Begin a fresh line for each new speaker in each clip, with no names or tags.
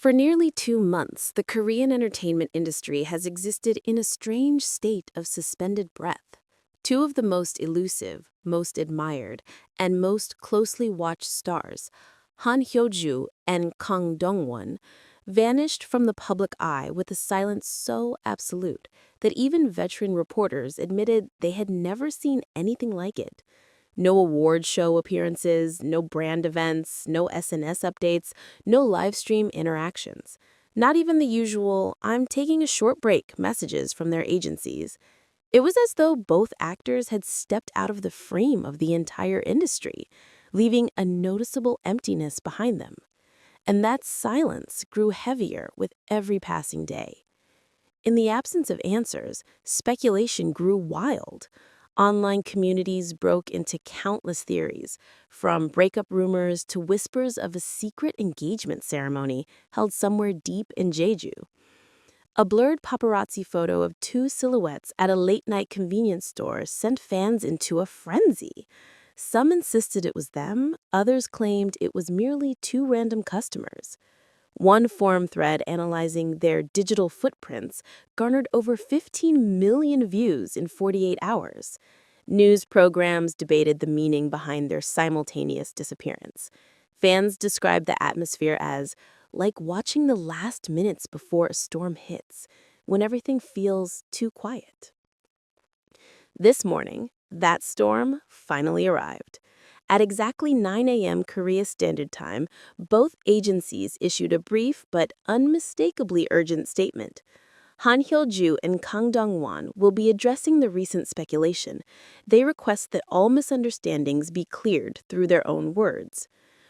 For nearly 2 months, the Korean entertainment industry has existed in a strange state of suspended breath. Two of the most elusive, most admired, and most closely watched stars, Han Hyo-joo and Kang Dong-won, vanished from the public eye with a silence so absolute that even veteran reporters admitted they had never seen anything like it. No award show appearances, no brand events, no SNS updates, no live stream interactions. Not even the usual, "I'm taking a short break" messages from their agencies. It was as though both actors had stepped out of the frame of the entire industry, leaving a noticeable emptiness behind them. And that silence grew heavier with every passing day. In the absence of answers, speculation grew wild. Online communities broke into countless theories, from breakup rumors to whispers of a secret engagement ceremony held somewhere deep in Jeju. A blurred paparazzi photo of two silhouettes at a late-night convenience store sent fans into a frenzy. Some insisted it was them, others claimed it was merely two random customers. One forum thread analyzing their digital footprints garnered over 15 million views in 48 hours. News programs debated the meaning behind their simultaneous disappearance. Fans described the atmosphere as like watching the last minutes before a storm hits, when everything feels too quiet. This morning, that storm finally arrived. At exactly 9 a.m. Korea Standard Time, both agencies issued a brief but unmistakably urgent statement. Han Hyo-joo and Kang Dong-won will be addressing the recent speculation. They request that all misunderstandings be cleared through their own words.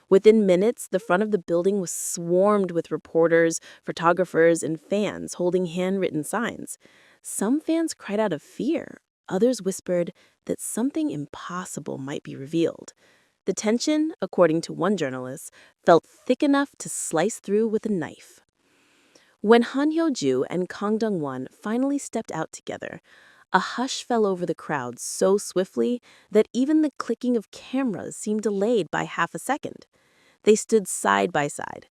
Within minutes, the front of the building was swarmed with reporters, photographers, and fans holding handwritten signs. Some fans cried out of fear. Others whispered that something impossible might be revealed. The tension, according to one journalist, felt thick enough to slice through with a knife. When Han Hyo-joo and Kang Dong-won finally stepped out together, a hush fell over the crowd so swiftly that even the clicking of cameras seemed delayed by half a second. They stood side by side,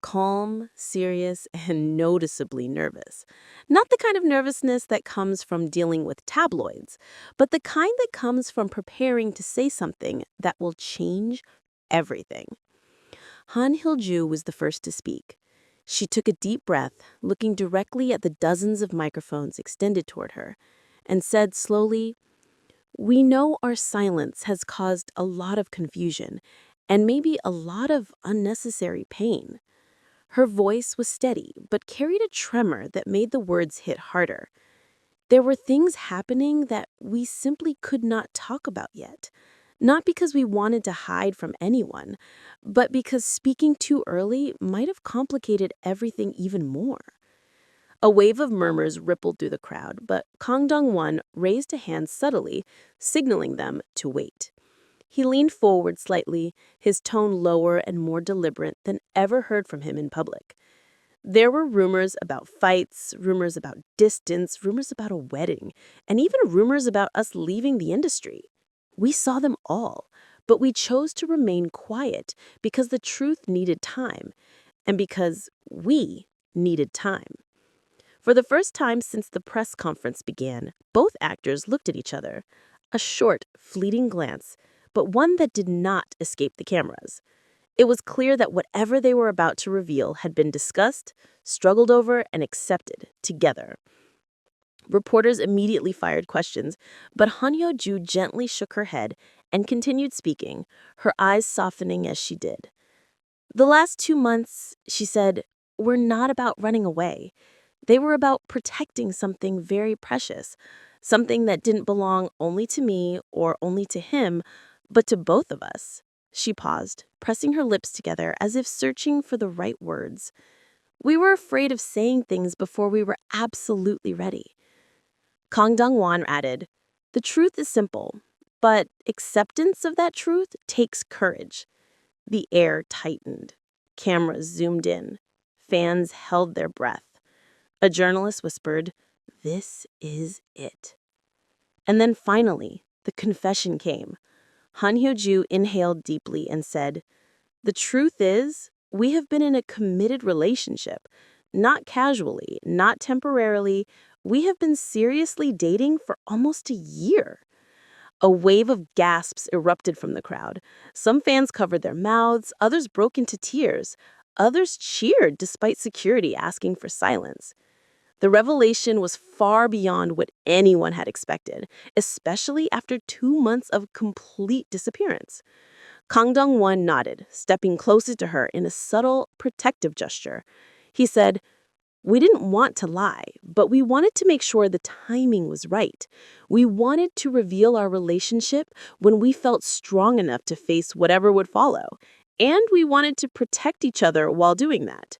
calm, serious, and noticeably nervous. Not the kind of nervousness that comes from dealing with tabloids, but the kind that comes from preparing to say something that will change everything. Han Hyo-joo was the first to speak. She took a deep breath, looking directly at the dozens of microphones extended toward her, and said slowly, "We know our silence has caused a lot of confusion and maybe a lot of unnecessary pain." Her voice was steady, but carried a tremor that made the words hit harder. There were things happening that we simply could not talk about yet. Not because we wanted to hide from anyone, but because speaking too early might have complicated everything even more. A wave of murmurs rippled through the crowd, but Kang Dong-won raised a hand subtly, signaling them to wait. He leaned forward slightly, his tone lower and more deliberate than ever heard from him in public. There were rumors about fights, rumors about distance, rumors about a wedding, and even rumors about us leaving the industry. We saw them all, but we chose to remain quiet because the truth needed time, and because we needed time. For the first time since the press conference began, both actors looked at each other. A short, fleeting glance, but one that did not escape the cameras. It was clear that whatever they were about to reveal had been discussed, struggled over, and accepted together. Reporters immediately fired questions, but Han Hyo-joo gently shook her head and continued speaking, her eyes softening as she did. "The last 2 months," she said, "were not about running away. They were about protecting something very precious, something that didn't belong only to me or only to him, but to both of us." She paused, pressing her lips together as if searching for the right words. "We were afraid of saying things before we were absolutely ready." Kang Dong-won added, "The truth is simple, but acceptance of that truth takes courage." The air tightened. Cameras zoomed in. Fans held their breath. A journalist whispered, "This is it." And then finally, the confession came. Han Hyo-joo inhaled deeply and said, "The truth is, We have been in a committed relationship, not casually, not temporarily. We have been seriously dating for almost a year." A wave of gasps erupted from the crowd. Some fans covered their mouths, others broke into tears. Others cheered despite security asking for silence. The revelation was far beyond what anyone had expected, especially after 2 months of complete disappearance. Kang Dong-won nodded, stepping closer to her in a subtle, protective gesture. He said, "We didn't want to lie, but we wanted to make sure the timing was right. We wanted to reveal our relationship when we felt strong enough to face whatever would follow. And we wanted to protect each other while doing that.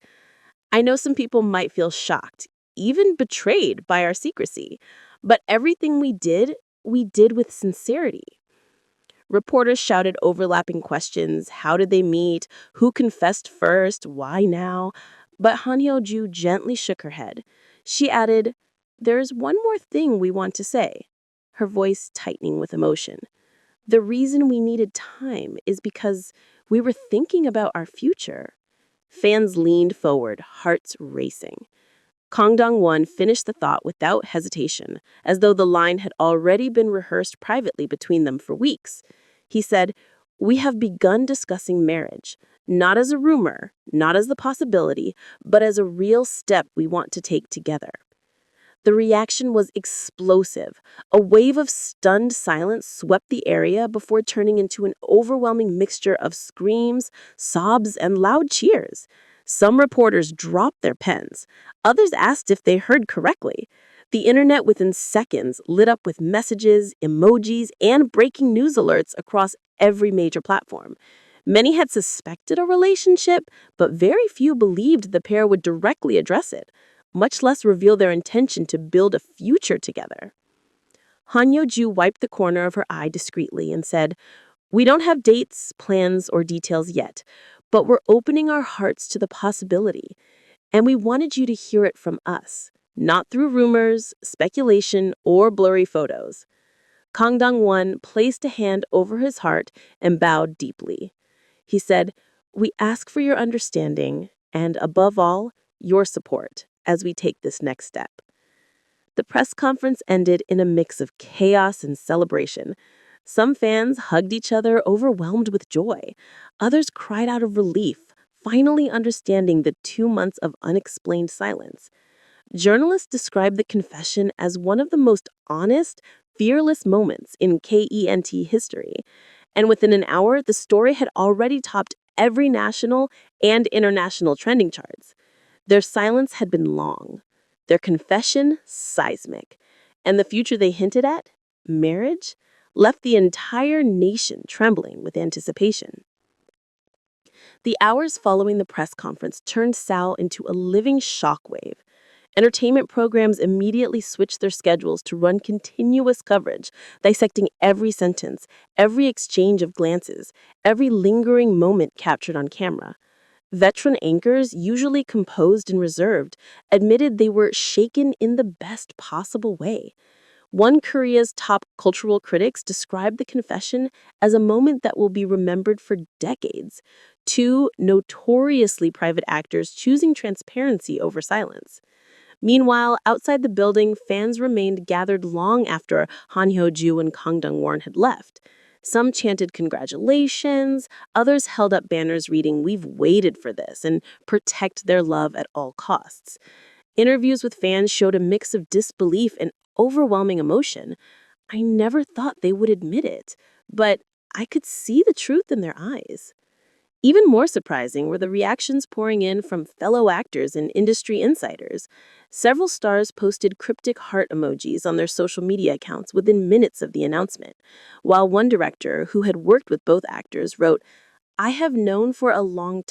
I know some people might feel shocked, even betrayed by our secrecy, but everything we did with sincerity." Reporters shouted overlapping questions. How did they meet? Who confessed first? Why now? But Han Hyo-joo gently shook her head. She added, "There's one more thing we want to say," her voice tightening with emotion. "The reason we needed time is because we were thinking about our future." Fans leaned forward, hearts racing. Kang Dong-won finished the thought without hesitation, as though the line had already been rehearsed privately between them for weeks. He said, "We have begun discussing marriage, not as a rumor, not as the possibility, but as a real step we want to take together." The reaction was explosive. A wave of stunned silence swept the area before turning into an overwhelming mixture of screams, sobs, and loud cheers. Some reporters dropped their pens. Others asked if they heard correctly. The internet within seconds lit up with messages, emojis, and breaking news alerts across every major platform. Many had suspected a relationship, but very few believed the pair would directly address it, much less reveal their intention to build a future together. Han Hyo-joo wiped the corner of her eye discreetly and said, "We don't have dates, plans, or details yet, but we're opening our hearts to the possibility. And we wanted you to hear it from us, not through rumors, speculation, or blurry photos." Kang Dong-won placed a hand over his heart and bowed deeply. He said, "We ask for your understanding and, above all, your support as we take this next step." The press conference ended in a mix of chaos and celebration. Some fans hugged each other, overwhelmed with joy. Others cried out of relief, finally understanding the 2 months of unexplained silence. Journalists described the confession as one of the most honest, fearless moments in KENT history. And within an hour, the story had already topped every national and international trending charts. Their silence had been long, their confession seismic, and the future they hinted at, marriage, left the entire nation trembling with anticipation. The hours following the press conference turned Seoul into a living shockwave. Entertainment programs immediately switched their schedules to run continuous coverage, dissecting every sentence, every exchange of glances, every lingering moment captured on camera. Veteran anchors, usually composed and reserved, admitted they were shaken in the best possible way. One Korea's top cultural critics described the confession as a moment that will be remembered for decades. Two notoriously private actors choosing transparency over silence. Meanwhile, outside the building, fans remained gathered long after Han Hyo-joo and Kang Dong-won had left. Some chanted congratulations, others held up banners reading, "We've waited for this," and "Protect their love at all costs." Interviews with fans showed a mix of disbelief and overwhelming emotion. I never thought they would admit it, but I could see the truth in their eyes. Even more surprising were the reactions pouring in from fellow actors and industry insiders. Several stars posted cryptic heart emojis on their social media accounts within minutes of the announcement, while one director, who had worked with both actors, wrote, "I have known for a long